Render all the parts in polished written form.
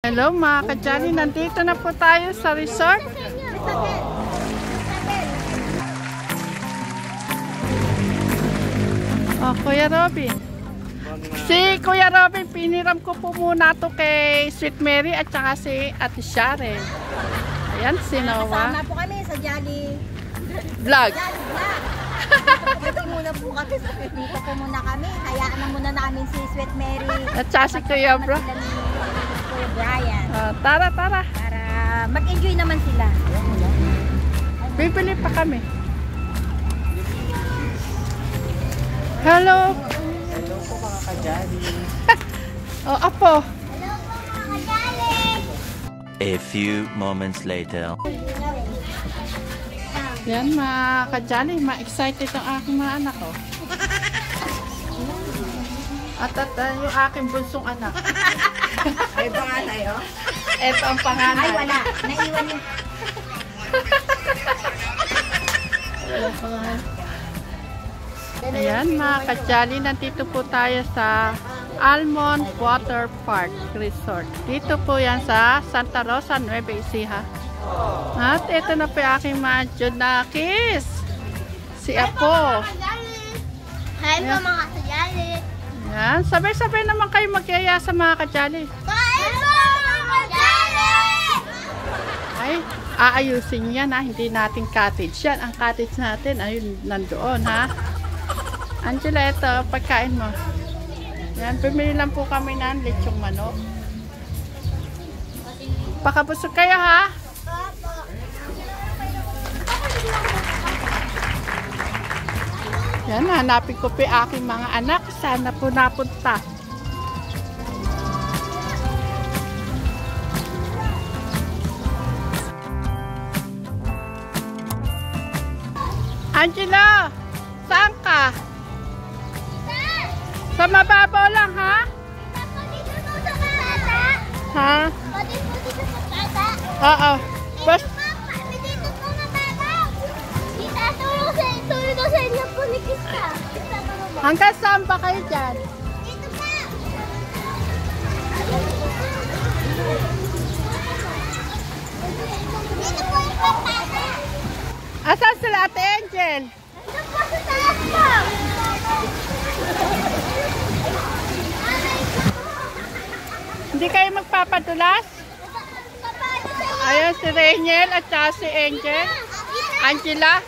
Hello mga ka-Jolly, nandito na po tayo sa resort. Oh, Kuya Robin. Si Kuya Robin, piniram ko po muna to kay Sweet Mary at saka si Ate Sharon. Ayan, si Noah. Kasama po kami sa Jolly Vlog. Kasi muna po kami sa dito po muna kami. Hayaan na muna namin si Sweet Mary. At saka si Kuya Bro. Kuya Brian. Tara, tara. Para mag-enjoy naman sila. Bibili pa kami. Hello. Hello po mga ka-Jolly. Oh, apo. Hello po mga Jolly. A few moments later. Yan mga ka-Jolly, ma-excited ang aking mga anak ko. At yung aking bunsong anak. Ay, panganay, oh. Ito ang panganay. Ay, wala. Naiwan yung... Ayan mga ka-Jolly, nandito po tayo sa Almond Water Park Resort. Dito po yan sa Santa Rosa, Nueva Ecija. At ito na po yung aking mga Junakis. Si Apo. Hi po mga ka-Jolly. Yan, sabay-sabay naman kayo magyaya sa mga ka-Jolly. Hi po mga ka-Jolly. Ay, aayusin yan ha, hindi natin cottage yan. Ang cottage natin, ayun, nandoon ha. Angela, ito, pagkain mo. Yan, bumili lang po kami ng lechong manok. Pakabusog kayo ha. Yan, hanapin ko po yung aking mga anak. Sana po napunta. Angela, saan ka? Sa mababaw lang, ha? Ha? Oo. Bas hanggang saan ba kayo dyan? Asan sila Ate Angel? Hindi kayo magpapadulas? Ayan si Rainiel at saka si Angel. Angela.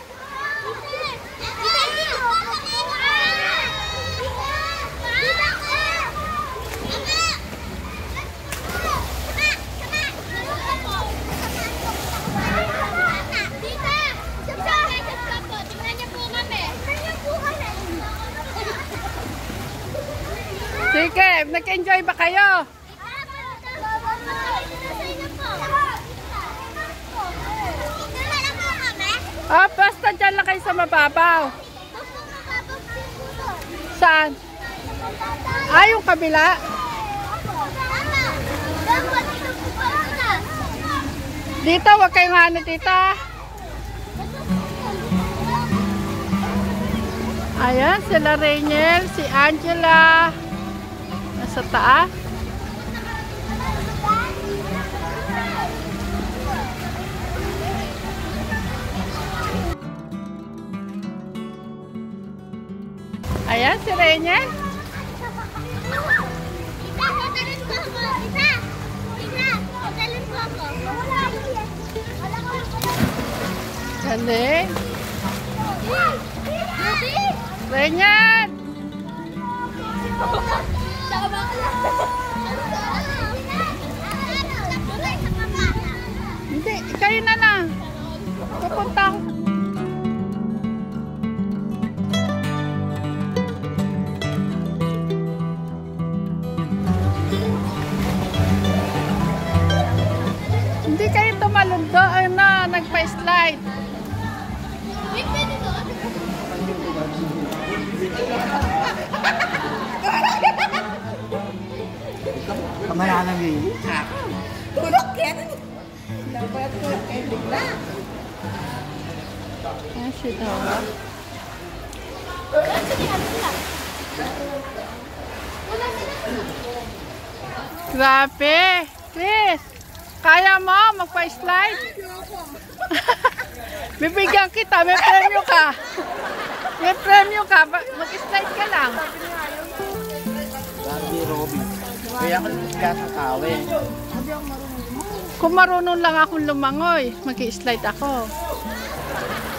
Sige, nag-enjoy ba kayo? Oh, basta dyan lang kayo sa mababaw. Saan? Ah, yung kabila? Dito, huwag kayong hanap dito. Ayan, sila Rainiel, si Angela. Nasa taas. Ayan, si Rainiel. Galing. Rainiel! Hindi, kayo na lang. Pupunta ako. Hindi kayo tumalon doon na nagpa-slide. Kamalanan niyo. Tulog yan. Dapat ko ending na. Ayan si Noah. Grabe! Chris! pa-slide? Bibigyan kita, may premyo ka. May premyo ka, mag-slide ka lang. Sabi Robin. Kaya ako nagsigas ang kawin. Kung marunong lang akong lumangoy, mag-slide ako.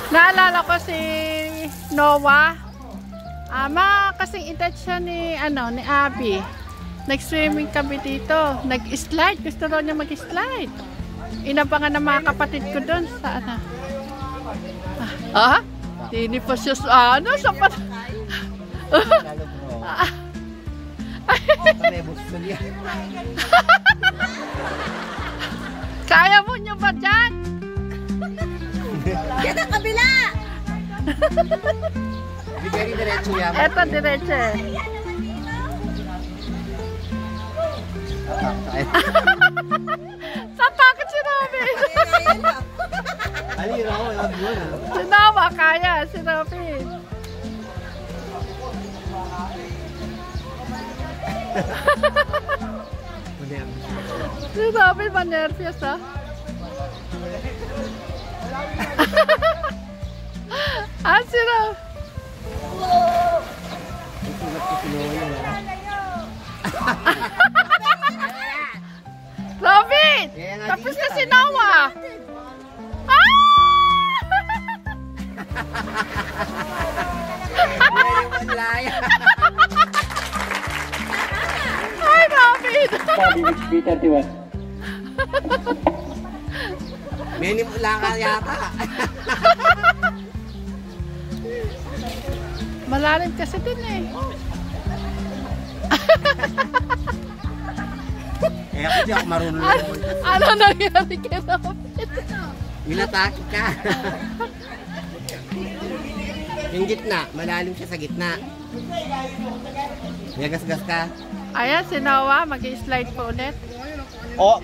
Naalala ko si Noah. Kasing edad siya ni Abby. Nag-swimming kami dito. Nag-slide. Gusto raw niya mag-slide. Inabangan ng mga kapatid ko doon sa Hindi pa siya sa pat... Kaya mo nyo ba dyan? Yan ang kabila! Bigay rin diretso yan. Eto, diretso eh. Saan bakit sinabi? Ali, Raw, yung yun. Sinawa, kaya, sinabi. Sinabi, manervyos ha? Sinabi. Robin! Tapos na si Noah! Ay, Robin! Many mula ka yata. Malalim kasi din eh. Ako di ako marunong lang. Ano nangyari kay Robin? Inatake ka. Yung gitna, malalim siya sa gitna. Yagas-gas ka. Ayan, si Noah, mag-i-slide po ulit.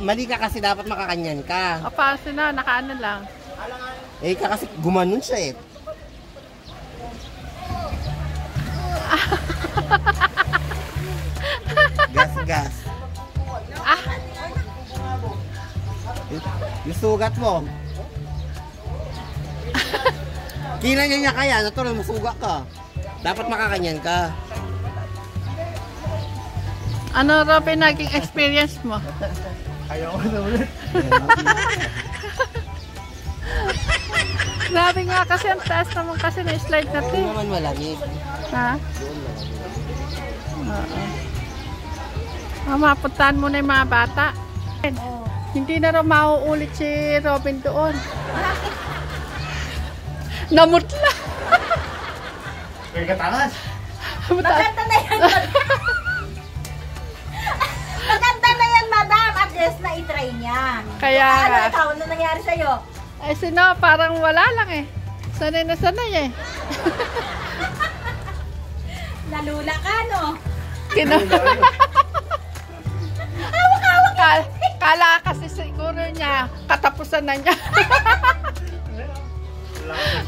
Mali ka kasi dapat makakanyan ka. Pa, si Noah, nakaano lang. Ka kasi gumanon siya eh. Gas-gas. Yung sugat mo. Kinanya niya kaya, natural masuga ka. Dapat makakanyan ka. Ano, Robin, naging experience mo? Ayaw ko na ulit. Grabe nga kasi ang taas naman kasi na-slide na Doon naman malamig. Ha? Doon malamig. Oo. Mapuntahan mo na yung mga bata. Hindi na raw mauulit si Robin doon. Namutla. Kaya katangas. Maganda na yan, madam. Maganda na yan, madam. At least na i-try niya. Kaya Ano ikaw? Ano nangyari sa'yo? ay sino, parang wala lang eh. Sanay na sanay eh. Nalula ka, no? Kala kasi siguro niya, katapusan na niya.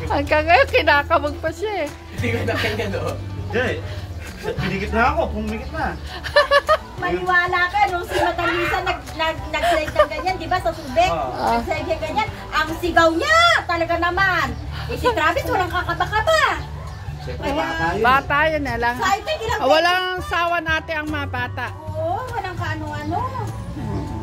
Hanggang ngayon, kinakabog pa siya eh. Hindi ko na kanya no. Hindi. Pinigit na ako, pumigit na. Maniwala ka, nung si Madam Lisa nag-slide ng ganyan, di ba, sa Subic? Nag-slide niya ganyan. Ang sigaw niya, talaga naman. Si Travis, walang kakaba-kaba. Bata yun na lang. Sa ito, ilang Walang sawa natin ang mga bata. Oo, walang kaano-ano.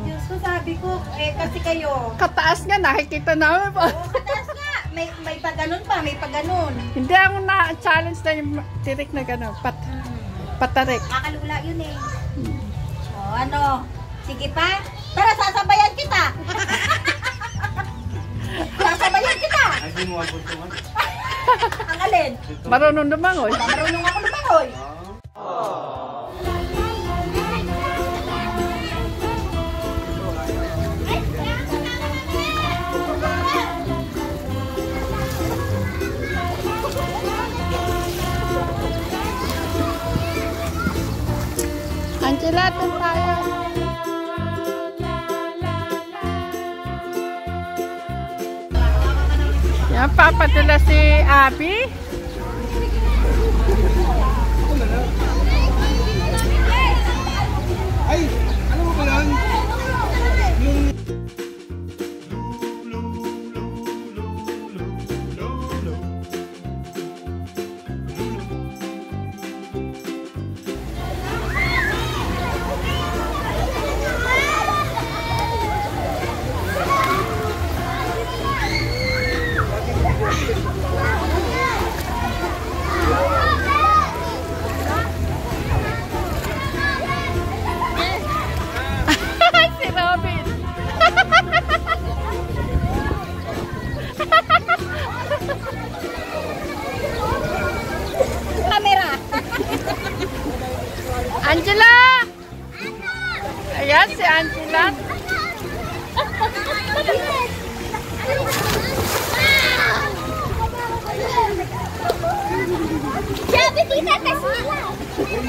Diyos ko, sabi ko, kasi kayo. Kataas nga, nakikita namin po. Oo, kataas nga. May pag-ganon pa, may pag-ganon. Hindi ako na-challenge na yung tirik na gano'n. Patarik. Kakalula yun eh. O, ano? Sige pa? Tara, sasabayan kita! Sasabayan kita! Hindi mo abot naman. Ang alin? Marunong lumangoy. Marunong ako lumangoy. Angela, doon tayo. Yan, papadala si Abby. Ay, ano mo ba yan?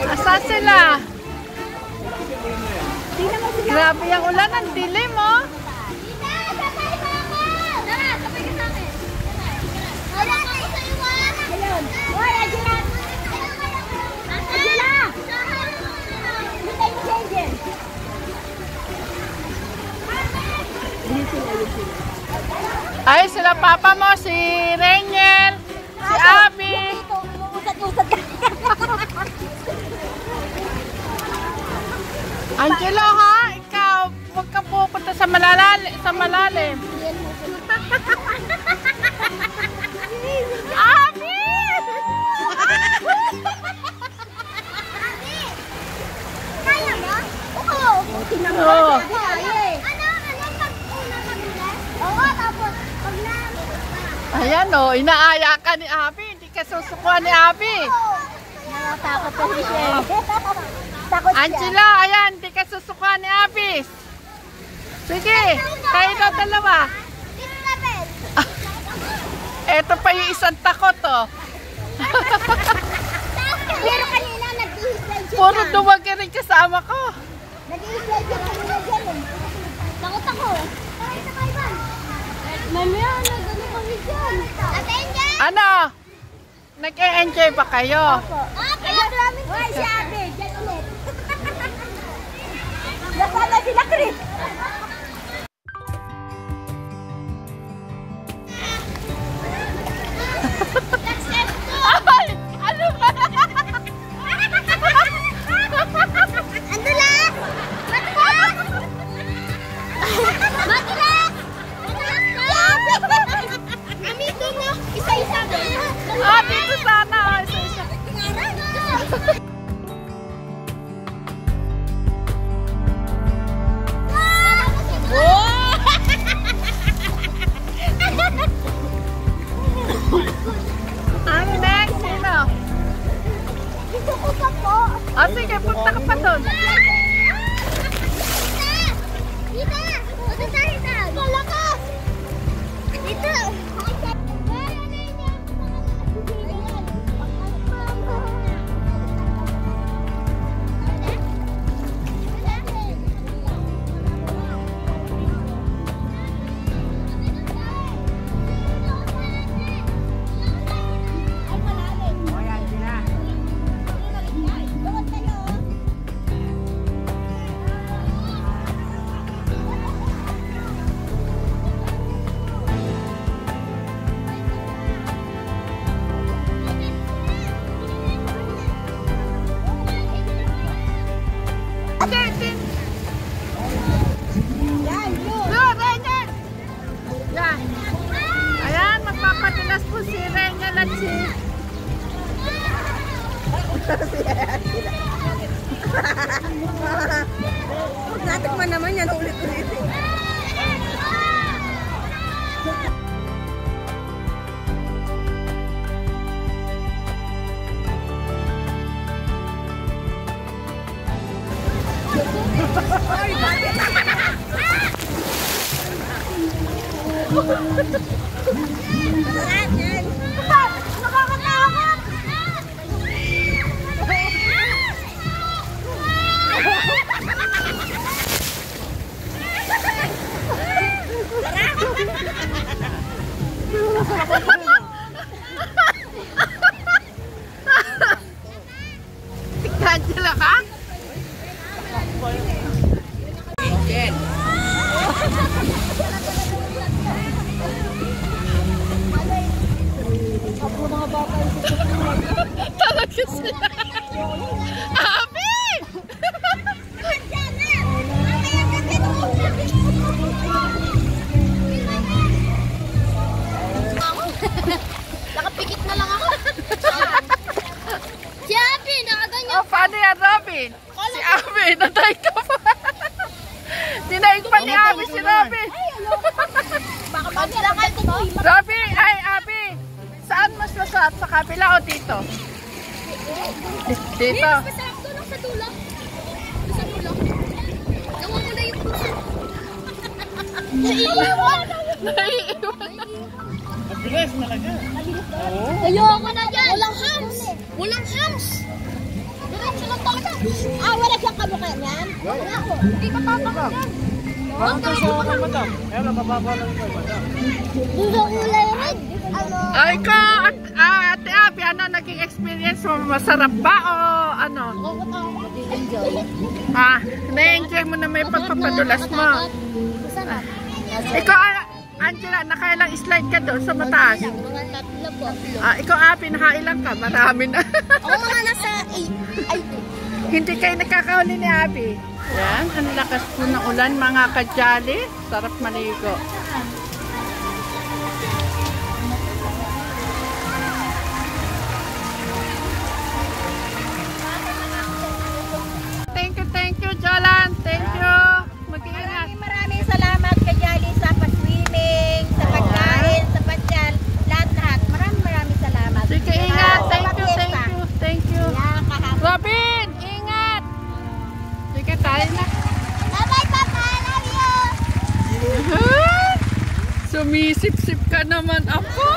Asan sila? Grabe yung ulan, ang dilim oh. Ay, sila papa mo, si Rainiel, si Abby. Angelo ha, ikaw, huwag ka pupunta sa malalim. Abby! Kaya mo? Oo. Tingnan mo. Oo. Oo, tapos pag na... Ayan o, inaaya ka ni Abby, hindi ka susukuan ni Abby. Nakatakot kasi siya. Takot siya. Angelo, ayan, hindi ka susukuan ni Abby. Sige, kayo na dalawa. Eto pa yung isang takot oh. Pero kanina nag-i-slide siya. Puro duwag ka rin kasama ko. Nag-i-slide siya kanina dyan eh. Takot ako. Mamaya, nag-ano kami dyan. Ano? Nag-e-enjoy ba kayo? Kaya namin Hoy, si Abby, dyan ulit. Nasana sila, Chris. Ay! Ano ba? Ando lang! Matulak! Matulak! Amito mo, isa-isa mo. Ah, dito sana. Ah, isa-isa. Ano next? Sino? Gusto ko pa po. Ah, sige, punta ka pa doon. Dito! Punta tayo doon! Malakas! Dito! Ayan, magpapatilas po si Rengel at si... Natikman naman yan ulit-ulit. Nakakatakot! Tignan sila ka? Talaga sila. Abi! Nakapikit na lang ako. Si Abby, nakaganyan. Oh, paano yan, Robin? Si Abi, natay ka pa. Dinaig pa ni Abi si Robin. Baka magsilangan ko. Robin, ay Abi, saan mas masarap? Sa kabila o dito? Dito. Masarap tulong sa tulong. Sa tulong. Gawa mo na yung puso. Naiiwan. Naiiwan. Mabilis talaga. Ayoko na dyan. Walang hams. Walang hams. Diretso lang talaga. Wala siyang kamukha niyan. Wala ako. Hindi ka tatakot yan. Parang to sa akin, madam. Kaya lang, mababa lang ito, madam. Gusto kulay red. Ano? Ay ko, Ate Abby, ano naging experience mo? Masarap ba o ano? Enjoy. Na-enjoy mo na may pagpapadulas mo. Masarap. Ikaw, Angela, nakailang slide ka doon sa mataas? Mga tatlo po. Ikaw, Abby, nakailang ka? Marami na. Ako mga nasa 8. Ay, Hindi kayo nakakahuli ni Abby. Yan, ang lakas po ng ulan mga kajali. Sarap maligo. Thank you, Jolan. Thank you. Mag-iingat. maraming salamat kay Jolly sa pa-swimming, sa pagkain, sa pasyal, lahat-lahat. Maraming salamat. Sige, ingat. Thank you. Yeah, kahapon. Robin, ingat. Sige, tayo na. Bye-bye, Papa. Love you. Sumisip-sip ka naman ako.